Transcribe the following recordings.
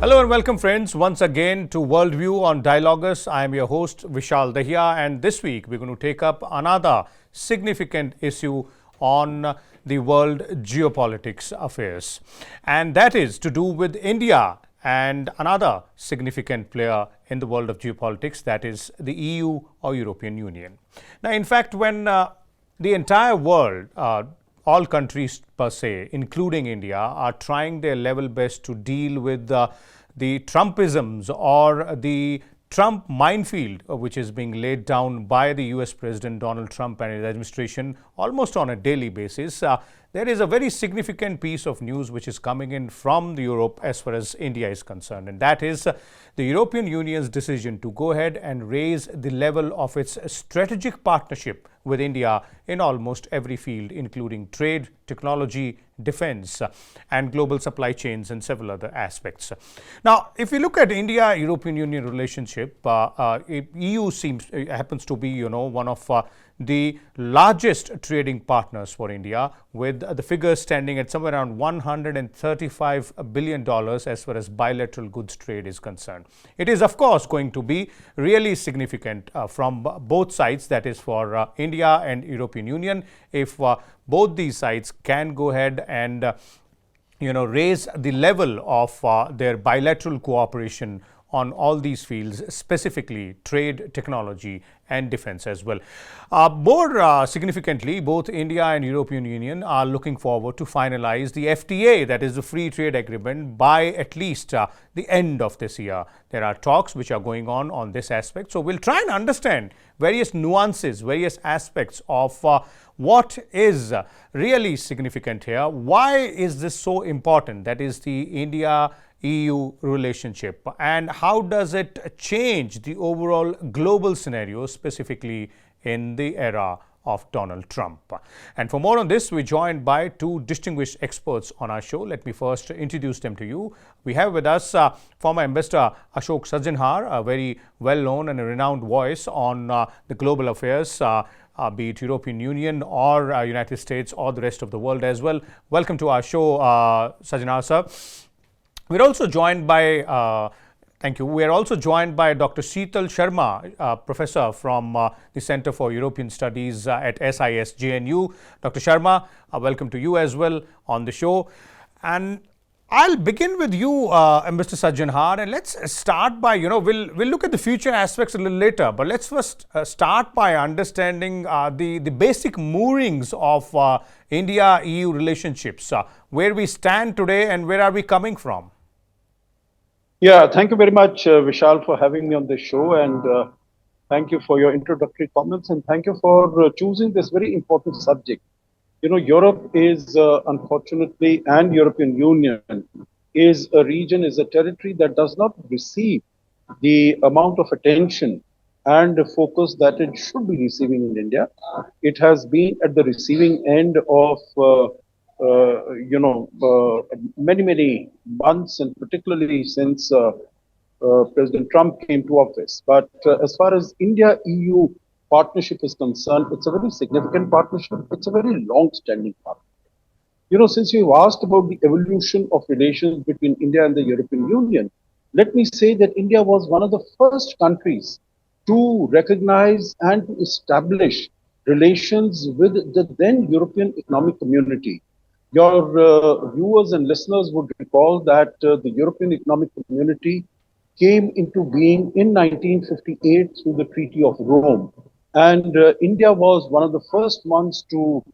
Hello and welcome, friends, once again to Worldview on Dialogus. I am your host, Vishal Dahiya, and this week we're going to take up another significant issue on the world geopolitics affairs. And that is to do with India and another significant player in the world of geopolitics, that is the EU or European Union. Now, in fact, when the entire world, all countries per se, including India, are trying their level best to deal with the Trumpisms or the Trump minefield, which is being laid down by the US President Donald Trump and his administration almost on a daily basis. There is a very significant piece of news which is coming in from Europe as far as India is concerned, and that is the European Union's decision to go ahead and raise the level of its strategic partnership with India in almost every field, including trade, technology, defense, and global supply chains and several other aspects. Now, if you look at India-European Union relationship, EU happens to be, one of the largest trading partners for India, with the figures standing at somewhere around $135 billion as far as bilateral goods trade is concerned. It is, of course, going to be really significant from both sides, that is for India and European Union, if both these sides can go ahead and raise the level of their bilateral cooperation on all these fields, specifically trade, technology, and defense as well. More significantly, both India and European Union are looking forward to finalize the FTA, that is the free trade agreement, by at least the end of this year. There are talks which are going on this aspect. So we'll try and understand various nuances, various aspects of what is really significant here. Why is this so important? That is the India-EU relationship, and how does it change the overall global scenario, specifically in the era of Donald Trump? And for more on this, we're joined by two distinguished experts on our show. Let me first introduce them to you. We have with us former Ambassador Ashok Sajjanhar, a very well-known and a renowned voice on the global affairs, be it European Union or United States or the rest of the world as well. Welcome to our show, Sajjanhar sir. We're also joined by Thank you. We are also joined by Dr. Sheetal Sharma, professor from the Center for European Studies at SIS JNU. Dr. Sharma, welcome to you as well on the show. And I'll begin with you, Mr. Sajjanhar, and let's start by, we'll look at the future aspects a little later, but let's first start by understanding the basic moorings of India-EU relationships, where we stand today and where are we coming from? Yeah, thank you very much, Vishal, for having me on this show, and thank you for your introductory comments, and thank you for choosing this very important subject. Europe is unfortunately, and European Union is a region, is a territory that does not receive the amount of attention and the focus that it should be receiving in India. It has been at the receiving end of many months, and particularly since President Trump came to office. But as far as India-EU partnership is concerned, it's a very significant partnership. It's a very long-standing partnership. Since you've asked about the evolution of relations between India and the European Union, let me say that India was one of the first countries to recognize and to establish relations with the then European Economic Community. Your viewers and listeners would recall that the European Economic Community came into being in 1958 through the Treaty of Rome. And India was one of the first ones to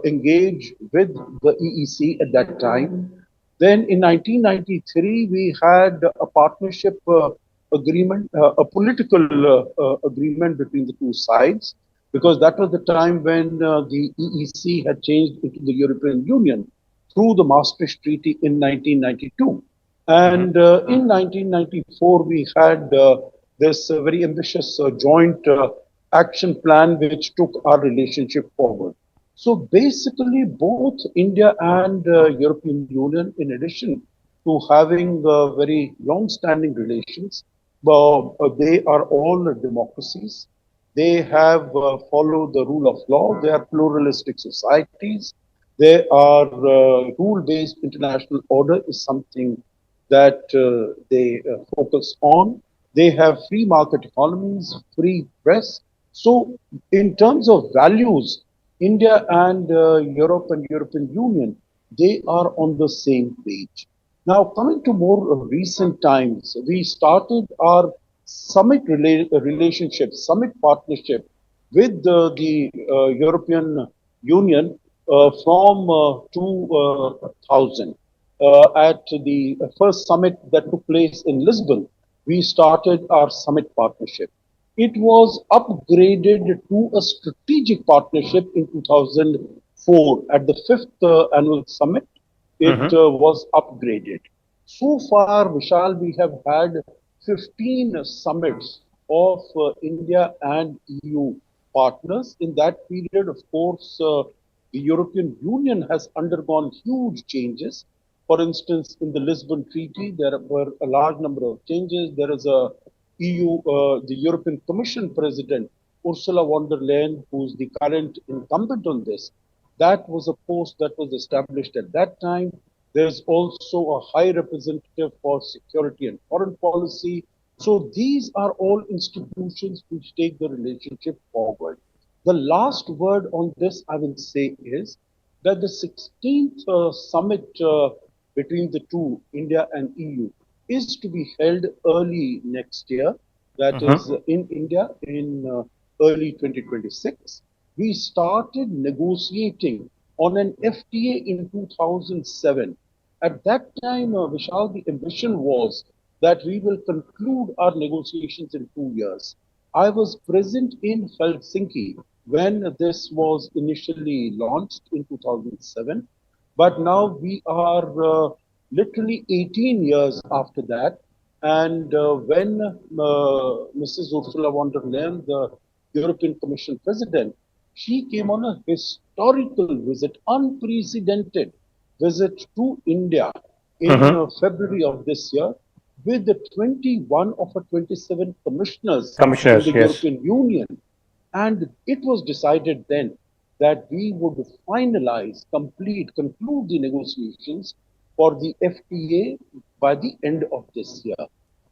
engage with the EEC at that time. Then in 1993, we had a partnership agreement, a political agreement between the two sides, because that was the time when the EEC had changed into the European Union through the Maastricht Treaty in 1992. And in 1994, we had this very ambitious joint action plan which took our relationship forward. So basically, both India and European Union, in addition to having very long-standing relations, they are all democracies. They have followed the rule of law. They are pluralistic societies. They are rule-based international order is something that they focus on. They have free market economies, free press. So, in terms of values, India and Europe and European Union, they are on the same page. Now, coming to more recent times, we started our relationship, summit partnership with the European Union from 2000. At the first summit that took place in Lisbon, we started our summit partnership. It was upgraded to a strategic partnership in 2004 at the fifth annual summit. It was upgraded. So far, Vishal, we have had 15 summits of India and EU partners. In that period, of course, the European Union has undergone huge changes. For instance, in the Lisbon Treaty, there were a large number of changes. There is a the European Commission President, Ursula von der Leyen, who's the current incumbent on this. That was a post that was established at that time. There's also a high representative for security and foreign policy. So these are all institutions which take the relationship forward. The last word on this, I will say, is that the 16th summit between the two, India and EU, is to be held early next year. That is in India in early 2026. We started negotiating on an FTA in 2007. At that time, Vishal, the ambition was that we will conclude our negotiations in 2 years. I was present in Helsinki when this was initially launched in 2007, but now we are literally 18 years after that. And when Mrs. Ursula von der Leyen, the European Commission President, she came on a historical visit, unprecedented visit to India in February of this year with the 21 of her 27 commissioners in the European Union. And it was decided then that we would finalize, conclude the negotiations for the FTA by the end of this year.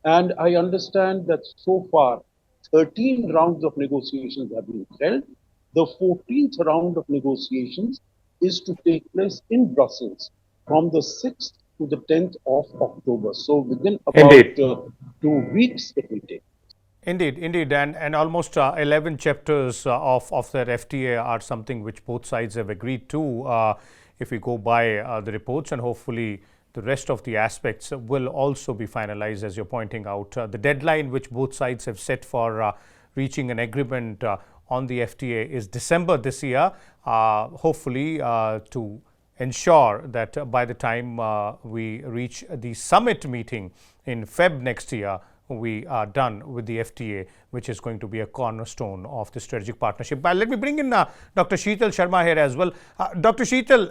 And I understand that so far, 13 rounds of negotiations have been held. The 14th round of negotiations is to take place in Brussels from the 6th to the 10th of October. So within about 2 weeks it will take. Indeed, and almost 11 chapters of that FTA are something which both sides have agreed to. If we go by the reports, and hopefully the rest of the aspects will also be finalized, as you're pointing out. The deadline which both sides have set for reaching an agreement on the FTA is December this year, hopefully to ensure that by the time we reach the summit meeting in Feb next year, we are done with the FTA, which is going to be a cornerstone of the strategic partnership. But let me bring in Dr. Sheetal Sharma here as well. Dr. Sheetal,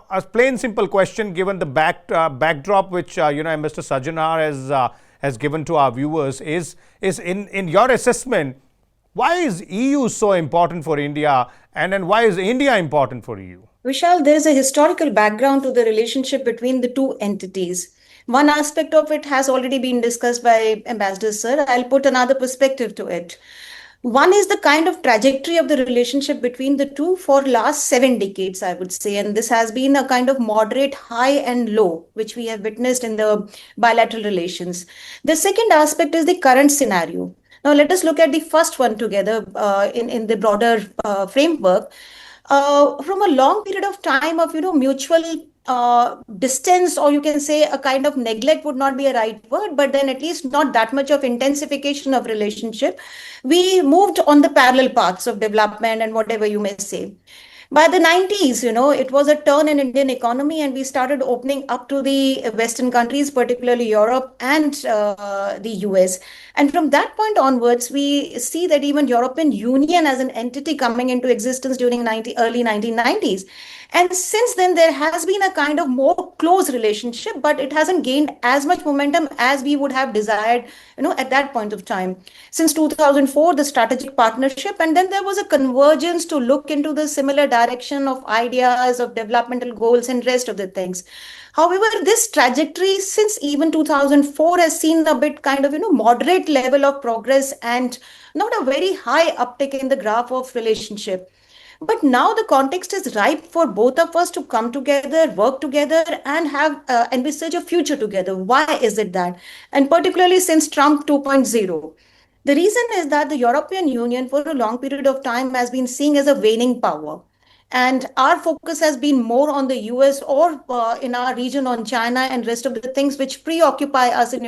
a plain simple question given the backdrop which Mr. Sajjanar has given to our viewers is in your assessment, why is EU so important for India, and then why is India important for EU? Vishal, there is a historical background to the relationship between the two entities. One aspect of it has already been discussed by Ambassador Sir. I'll put another perspective to it. One is the kind of trajectory of the relationship between the two for last 7 decades, I would say. And this has been a kind of moderate high and low, which we have witnessed in the bilateral relations. The second aspect is the current scenario. Now, let us look at the first one together in the broader framework. From a long period of time of, mutual distance, or you can say a kind of neglect would not be a right word, but then at least not that much of intensification of relationship, we moved on the parallel paths of development and whatever you may say. By the 90s, it was a turn in Indian economy, and we started opening up to the Western countries, particularly Europe and the US. And from that point onwards, we see that even European Union as an entity coming into existence during early 1990s And since then, there has been a kind of more close relationship, but it hasn't gained as much momentum as we would have desired, at that point of time. Since 2004, the strategic partnership, and then there was a convergence to look into the similar direction of ideas, of developmental goals, and rest of the things. However, this trajectory since even 2004 has seen a bit kind of, moderate level of progress and not a very high uptick in the graph of relationship. But now the context is ripe for both of us to come together, work together, and have envisage a future together. Why is it that? And particularly since Trump 2.0. The reason is that the European Union for a long period of time has been seen as a waning power. And our focus has been more on the US or in our region on China and rest of the things which preoccupy us in,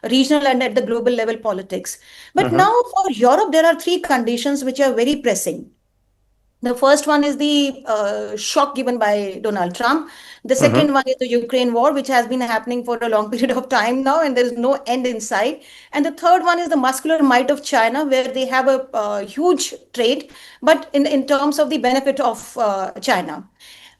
regional and at the global level politics. But now for Europe, there are three conditions which are very pressing. The first one is the shock given by Donald Trump. The second one is the Ukraine war, which has been happening for a long period of time now, and there is no end in sight. And the third one is the muscular might of China, where they have a huge trade, but in terms of the benefit of China.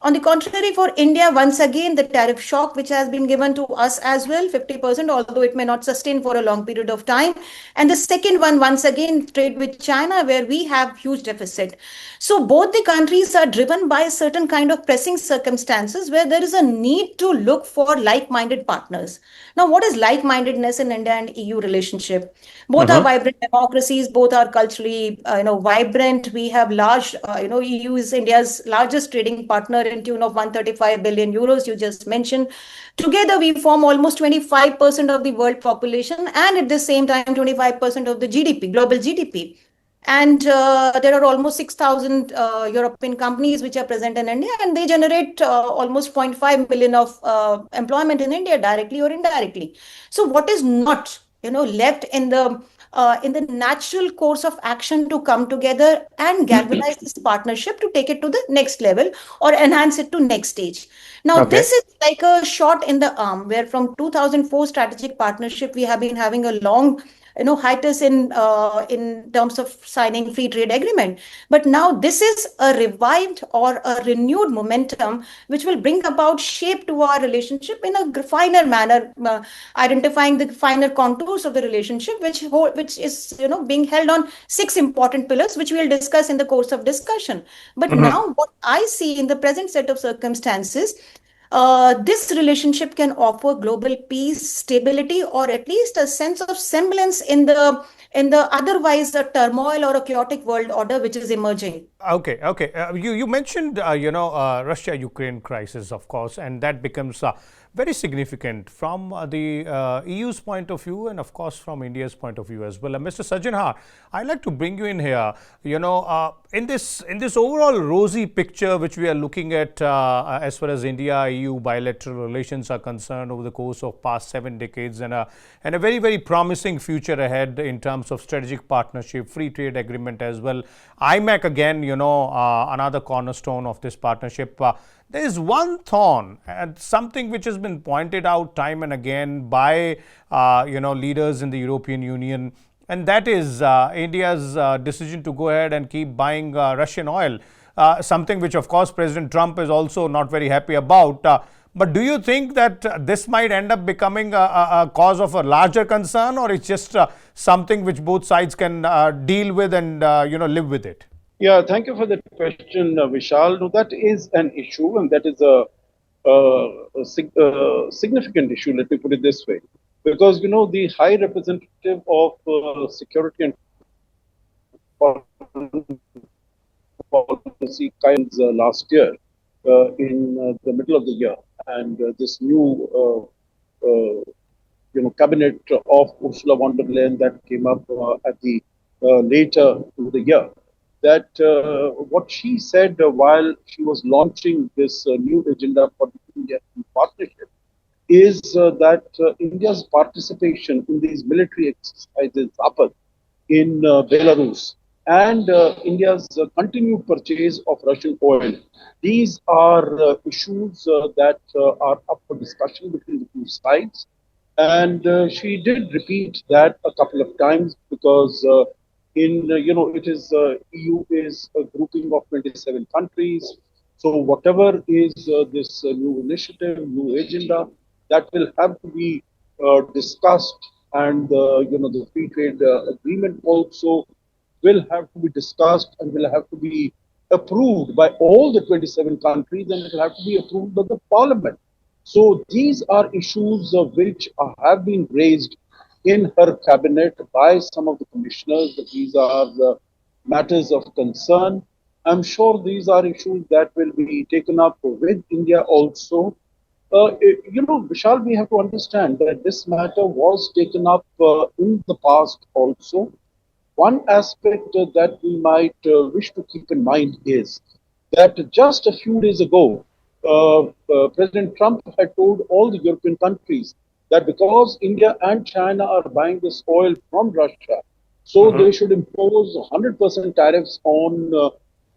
On the contrary, for India, once again, the tariff shock, which has been given to us as well, 50%, although it may not sustain for a long period of time. And the second one, once again, trade with China, where we have huge deficit. So both the countries are driven by certain kind of pressing circumstances where there is a need to look for like-minded partners. Now, what is like-mindedness in India and EU relationship? Both are vibrant democracies, both are culturally, vibrant. We have large, EU is India's largest trading partner in tune of 135 billion euros, you just mentioned. Together, we form almost 25% of the world population and at the same time, 25% of the GDP, global GDP. And there are almost 6,000 European companies which are present in India, and they generate almost 0.5 million of employment in India, directly or indirectly. So what is not, left in the natural course of action to come together and galvanize this partnership to take it to the next level or enhance it to next stage. Now, this is like a shot in the arm, where from 2004 strategic partnership, we have been having a long hiatus in terms of signing free trade agreement. But now this is a revived or a renewed momentum which will bring about shape to our relationship in a finer manner, identifying the finer contours of the relationship, which is being held on six important pillars, which we'll discuss in the course of discussion. But now what I see in the present set of circumstances, this relationship can offer global peace, stability, or at least a sense of semblance in the otherwise a turmoil or a chaotic world order which is emerging. Okay. You mentioned Russia-Ukraine crisis, of course, and that becomes very significant from the EU's point of view and, of course, from India's point of view as well. Mr. Sajjanhar, I'd like to bring you in here. In this overall rosy picture which we are looking at as far as India-EU bilateral relations are concerned over the course of past 7 decades, and a very, very promising future ahead in terms of strategic partnership, free trade agreement as well. IMEC again, another cornerstone of this partnership. There is one thorn and something which has been pointed out time and again by leaders in the European Union, and that is India's decision to go ahead and keep buying Russian oil, something which of course President Trump is also not very happy about. But do you think that this might end up becoming a cause of a larger concern, or it's just something which both sides can deal with and live with it? Yeah, thank you for that question, Vishal. No, that is an issue, and that is a significant issue, let me put it this way. Because, the High Representative of Security and Policy last year, in the middle of the year, and this new, cabinet of Ursula von der Leyen that came up at the later in the year, that what she said while she was launching this new agenda for the India partnership is that India's participation in these military exercises in Belarus and India's continued purchase of Russian oil, these are issues that are up for discussion between the two sides. And she did repeat that a couple of times because it is EU is a grouping of 27 countries. So whatever is this new initiative, new agenda, that will have to be discussed, and the free trade agreement also will have to be discussed and will have to be approved by all the 27 countries, and it will have to be approved by the parliament. So these are issues which have been raised in her cabinet by some of the commissioners. That these are matters of concern. I'm sure these are issues that will be taken up with India also. Vishal, we have to understand that this matter was taken up in the past also. One aspect that we might wish to keep in mind is that just a few days ago, President Trump had told all the European countries that because India and China are buying this oil from Russia, so they should impose 100% tariffs on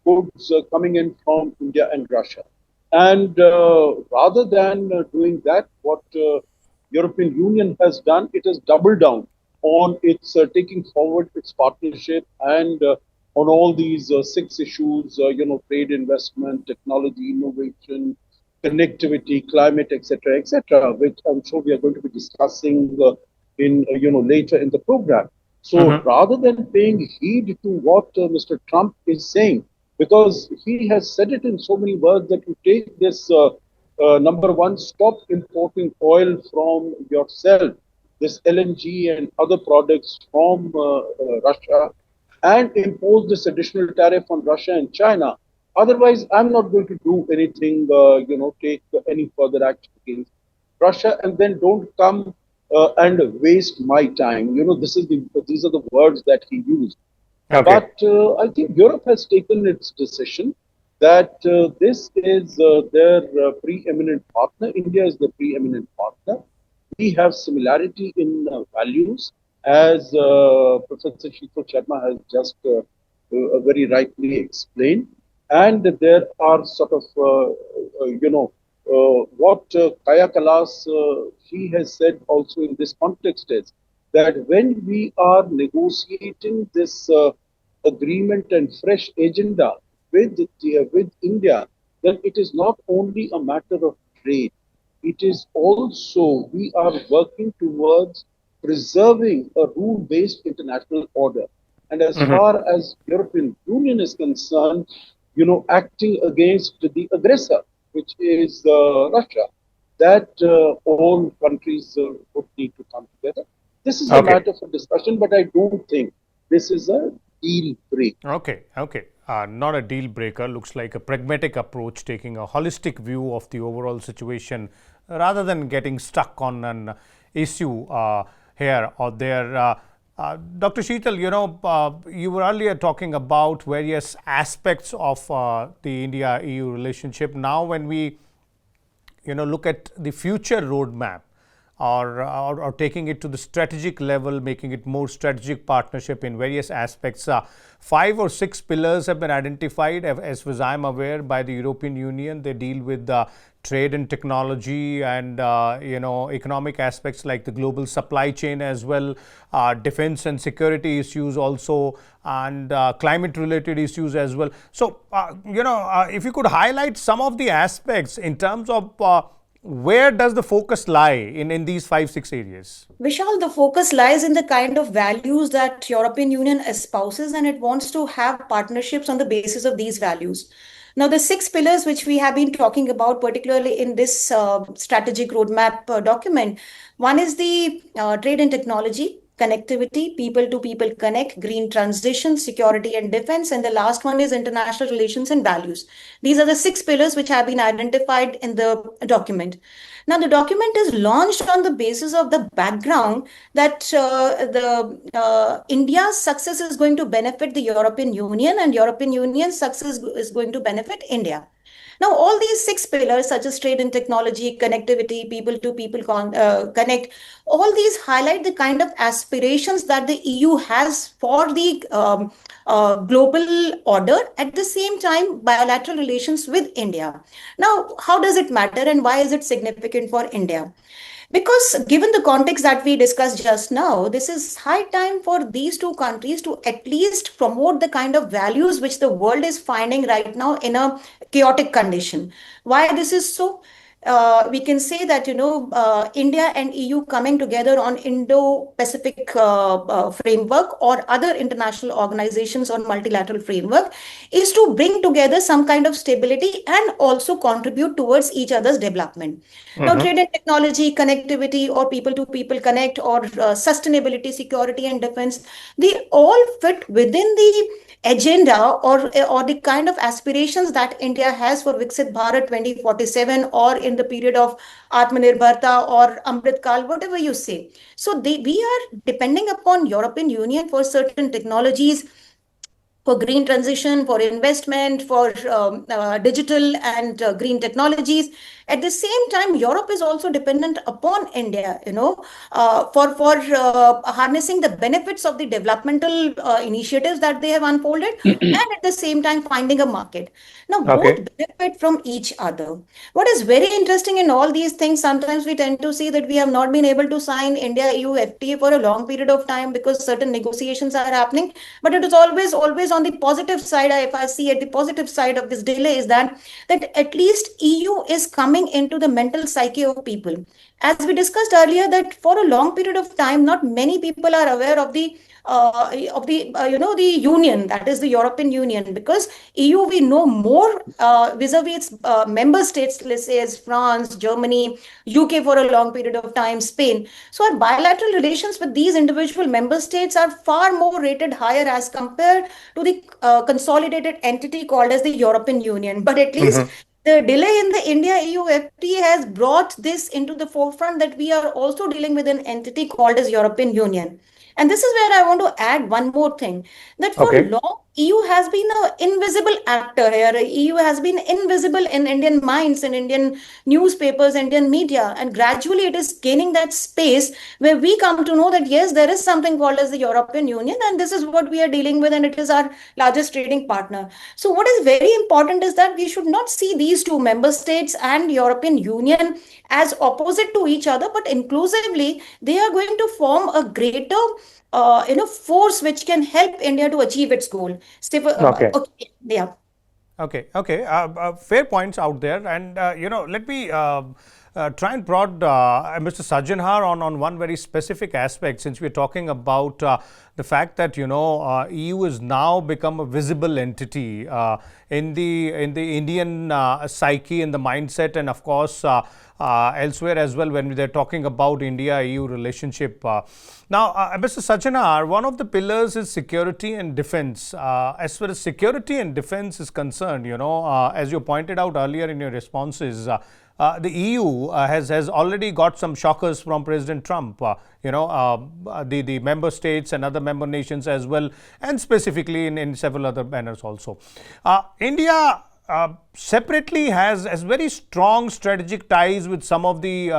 goods coming in from India and Russia. And rather than doing that, what European Union has done, it has doubled down on its taking forward its partnership and on all these six issues, trade, investment, technology, innovation, connectivity, climate, etc., which I'm sure we are going to be discussing in later in the program. So rather than paying heed to what Mr. Trump is saying, because he has said it in so many words that you take this number one, stop importing oil from yourself, this LNG and other products from Russia, and impose this additional tariff on Russia and China. Otherwise, I'm not going to do anything, take any further action against Russia, and then don't come and waste my time. These are the words that he used. Okay. But I think Europe has taken its decision that this is their preeminent partner. India is the preeminent partner. We have similarity in values, as Professor Sheetal Sharma has just very rightly explained. And there are sort of, what Kaja Kallas, she has said also in this context is that when we are negotiating this agreement and fresh agenda with India, then it is not only a matter of trade. It is also we are working towards preserving a rule-based international order. And as far as European Union is concerned, acting against the aggressor, which is Russia, that all countries would need to come together. This is a Okay. matter for discussion, but I don't think this is a deal breaker. Okay, okay. Not a deal breaker. Looks like a pragmatic approach, taking a holistic view of the overall situation rather than getting stuck on an issue here or there. Dr. Sheetal, you were earlier talking about various aspects of the India-EU relationship. Now, when we look at the future roadmap, or taking it to the strategic level, making it more strategic partnership in various aspects. 5 or 6 pillars have been identified, as far as I'm aware, by the European Union. They deal with trade and technology and economic aspects like the global supply chain as well, defense and security issues also, and climate related issues as well. So, if you could highlight some of the aspects in terms of where does the focus lie in these 5-6 areas? Vishal, the focus lies in the kind of values that European Union espouses, and it wants to have partnerships on the basis of these values. Now, the 6 pillars which we have been talking about, particularly in this strategic roadmap document, one is the trade and technology, connectivity, people to people connect, green transition, security and defense, and the last one is international relations and values. These are the 6 pillars which have been identified in the document. Now, the document is launched on the basis of the background that India's success is going to benefit the European Union, and European Union's success is going to benefit India. Now, all these 6 pillars, such as trade and technology, connectivity, people to people connect, all these highlight the kind of aspirations that the EU has for the global order, at the same time, bilateral relations with India. Now, how does it matter and why is it significant for India? Because given the context that we discussed just now, this is high time for these two countries to at least promote the kind of values which the world is finding right now in a chaotic condition. Why this is so? We can say that India and EU coming together on Indo-Pacific framework or other international organizations on multilateral framework is to bring together some kind of stability and also contribute towards each other's development. Now, trade and technology, connectivity, or people to people connect, or sustainability, security, and defense, they all fit within the agenda or the kind of aspirations that India has for Viksit Bharat 2047 or in the period of Atmanirbharta or Amrit Kal, whatever you say. So we are depending upon European Union for certain technologies, for green transition, for investment, for digital and green technologies. At the same time, Europe is also dependent upon India, for harnessing the benefits of the developmental initiatives that they have unfolded, and at the same time finding a market. Now, both Okay. benefit from each other. What is very interesting in all these things, sometimes we tend to see that we have not been able to sign India-EU FTA for a long period of time because certain negotiations are happening. But it is always on the positive side. If I see at the positive side of this delay is that at least EU is coming into the mental psyche of people. As we discussed earlier, that for a long period of time, not many people are aware of the union, that is the European Union, because EU we know more vis-a-vis its member states, let's say as France, Germany, UK for a long period of time, Spain. So our bilateral relations with these individual member states are far more rated higher as compared to the consolidated entity called as the European Union. But at least the delay in the India-EU FTA has brought this into the forefront that we are also dealing with an entity called as European Union. And this is where I want to add one more thing, that for Okay. long, EU has been an invisible actor here. EU has been invisible in Indian minds, in Indian newspapers, Indian media, and gradually it is gaining that space where we come to know that yes, there is something called as the European Union, and this is what we are dealing with, and it is our largest trading partner. So, what is very important is that we should not see these two member states and European Union as opposite to each other, but inclusively, they are going to form a greater force which can help India to achieve its goal. Okay. Okay, yeah. Okay, okay. Fair points out there. And, let me try and prod Mr. Sajjanhar on one very specific aspect, since we're talking about the fact that, EU has now become a visible entity in the Indian psyche, in the mindset, and of course, elsewhere as well when they're talking about India-EU relationship. Now, Mr. Sajjanhar, one of the pillars is security and defense. As far as security and defense is concerned, as you pointed out earlier in your responses, the EU has already got some shockers from President Trump, the member states and other member nations as well, and specifically in several other manners also. India separately has very strong strategic ties with some of the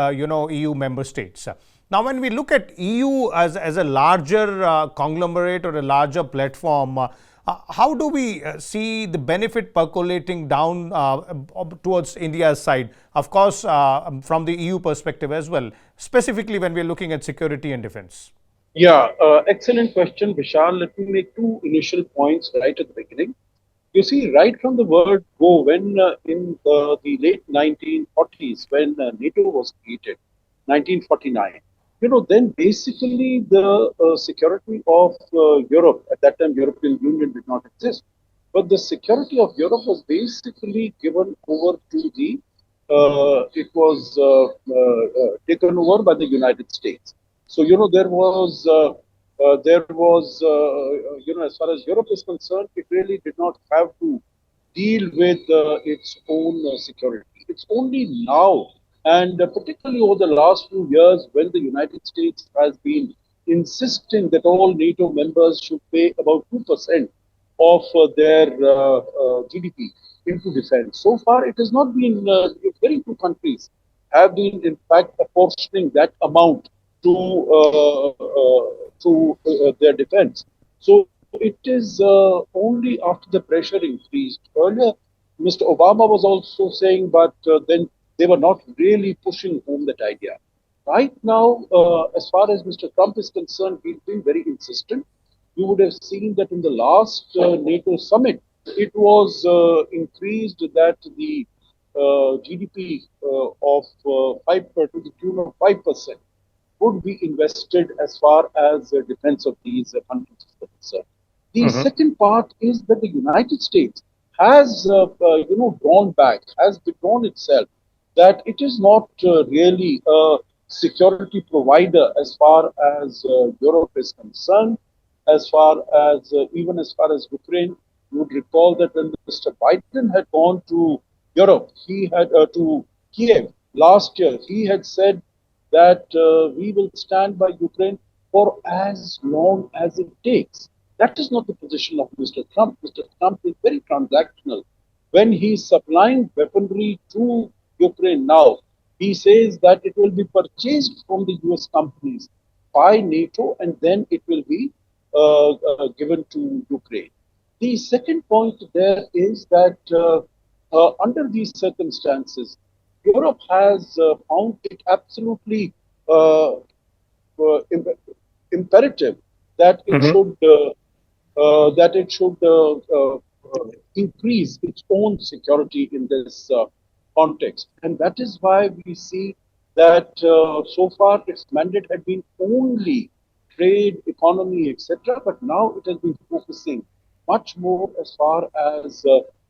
EU member states. Now, when we look at EU as a larger conglomerate or a larger platform, how do we see the benefit percolating down towards India's side? Of course, from the EU perspective as well, specifically when we're looking at security and defense. Yeah, excellent question, Vishal. Let me make two initial points right at the beginning. You see, right from the word go, when in the late 1940s, when NATO was created, 1949, then basically the security of Europe, at that time European Union did not exist, but the security of Europe was basically given over to it was taken over by the United States. So, as far as Europe is concerned, it really did not have to deal with its own security. It's only now, and particularly over the last few years, when the United States has been insisting that all NATO members should pay about 2% of their GDP into defense. So far, it has not been, very few countries have been, in fact, apportioning that amount to their defense. So it is only after the pressure increased. Earlier, Mr. Obama was also saying, but then they were not really pushing home that idea. right now, as far as Mr. Trump is concerned, he's been very insistent. You would have seen that in the last NATO summit, it was increased that the GDP of 5 to the tune of 5% would be invested as far as the defense of these countries is concerned. The second part is that the United States has, drawn back, has withdrawn itself, that it is not really a security provider as far as Europe is concerned, as far as even as far as Ukraine. You would recall that when Mr. Biden had gone to Europe, he had to Kiev last year, he had said that we will stand by Ukraine for as long as it takes. That is not the position of Mr. Trump. Mr. Trump is very transactional. When he is supplying weaponry to Ukraine now, he says that it will be purchased from the US companies by NATO and then it will be given to Ukraine. The second point there is that under these circumstances, Europe has found it absolutely imperative that it should increase its own security in this context, and that is why we see that so far its mandate had been only trade, economy, etc., but now it has been focusing much more as far as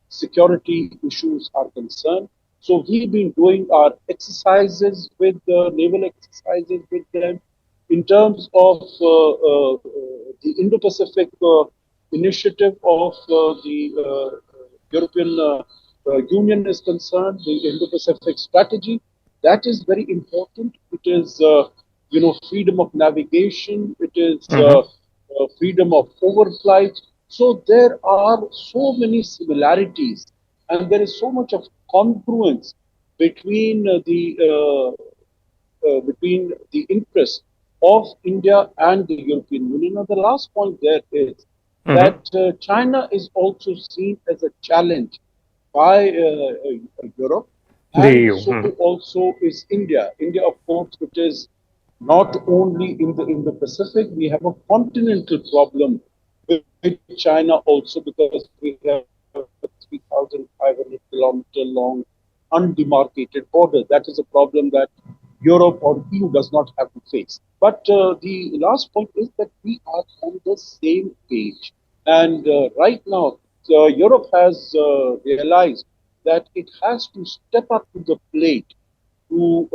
security issues are concerned. So we've been doing our exercises with naval exercises with them in terms of the Indo-Pacific initiative of the European Union is concerned, the Indo-Pacific strategy. That is very important. It is, freedom of navigation. It is freedom of overflight. So there are so many similarities, and there is so much of congruence between the interests of India and the European Union. And the last point there is that China is also seen as a challenge by Europe, and so also is India. India, of course, which is not only in the Pacific, we have a continental problem with China also, because we have a 3,500 kilometer long undemarcated border. That is a problem that Europe or EU does not have to face. But the last point is that we are on the same page. And right now, Europe has realized that it has to step up to the plate to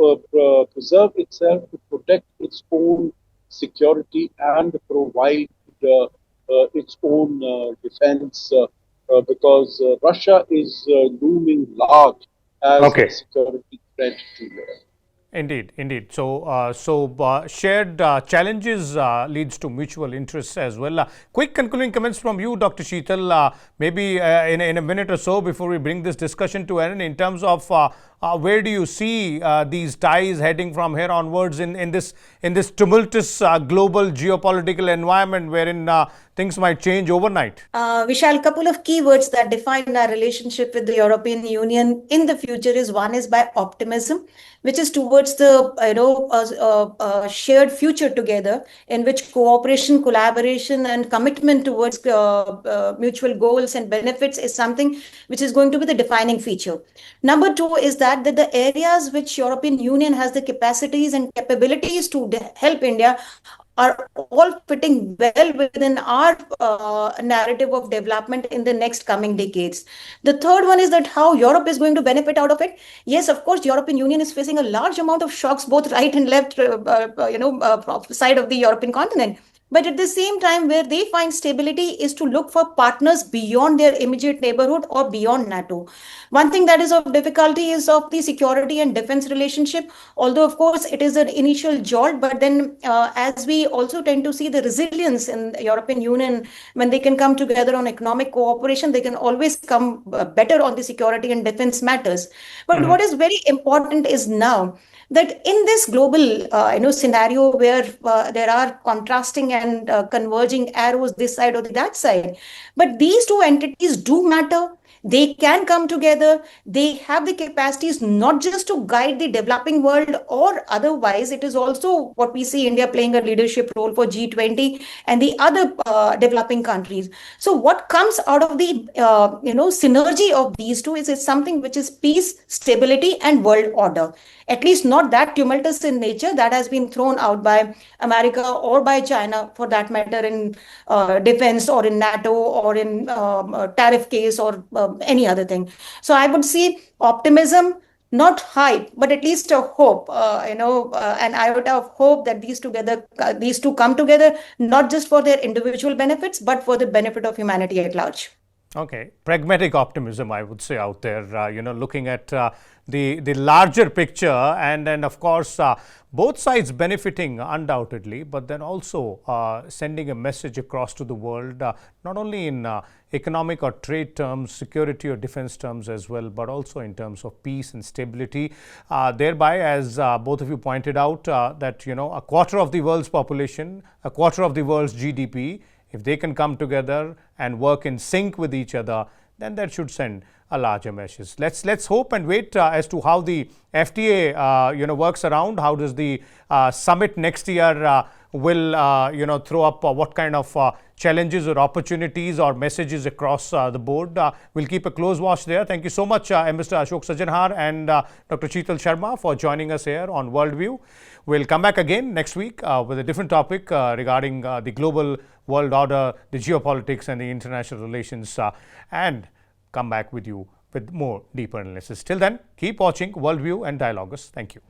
preserve itself, to protect its own security and provide its own defense, because Russia is looming large as a security threat to Europe. Indeed, indeed. So, shared challenges leads to mutual interests as well. Quick concluding comments from you, Dr. Sheetal, maybe in a minute or so before we bring this discussion to an end, in terms of where do you see these ties heading from here onwards in this tumultuous global geopolitical environment wherein things might change overnight? Vishal, a couple of keywords that define our relationship with the European Union in the future is, one is by optimism, which is towards the shared future together, in which cooperation, collaboration, and commitment towards mutual goals and benefits is something which is going to be the defining feature. Number two is that the areas which European Union has the capacities and capabilities to help India are all fitting well within our narrative of development in the next coming decades. The third one is that how Europe is going to benefit out of it. Yes, of course, European Union is facing a large amount of shocks, both right and left, side of the European continent. But at the same time, where they find stability is to look for partners beyond their immediate neighborhood or beyond NATO. One thing that is of difficulty is of the security and defense relationship, although of course it is an initial jolt, but then as we also tend to see the resilience in the European Union, when they can come together on economic cooperation, they can always come better on the security and defense matters. But what is very important is now that in this global scenario where there are contrasting and converging arrows this side or that side, but these two entities do matter. They can come together. They have the capacities not just to guide the developing world or otherwise. It is also what we see India playing a leadership role for G20 and the other developing countries. So what comes out of the synergy of these two is something which is peace, stability, and world order. At least not that tumultuous in nature that has been thrown out by America or by China, for that matter, in defense or in NATO or in tariff case or any other thing. So I would see optimism, not hype, but at least a hope, an iota of hope that these two come together, not just for their individual benefits, but for the benefit of humanity at large. Okay, pragmatic optimism, I would say, out there, looking at the larger picture, and of course, both sides benefiting undoubtedly, but then also sending a message across to the world, not only in economic or trade terms, security or defense terms as well, but also in terms of peace and stability. Thereby, as both of you pointed out, that, a quarter of the world's population, a quarter of the world's GDP, if they can come together and work in sync with each other, then that should send a larger message. Let's hope and wait as to how the FTA works around. How does the summit next year will throw up what kind of challenges or opportunities or messages across the board. We'll keep a close watch there. Thank you so much, Mr. Ashok Sajanhar and Dr. Sheetal Sharma, for joining us here on Worldview. We'll come back again next week with a different topic regarding the global world order, the geopolitics and the international relations, and come back with you with more deeper analysis. Till then, keep watching Worldview and Dialogus. Thank you.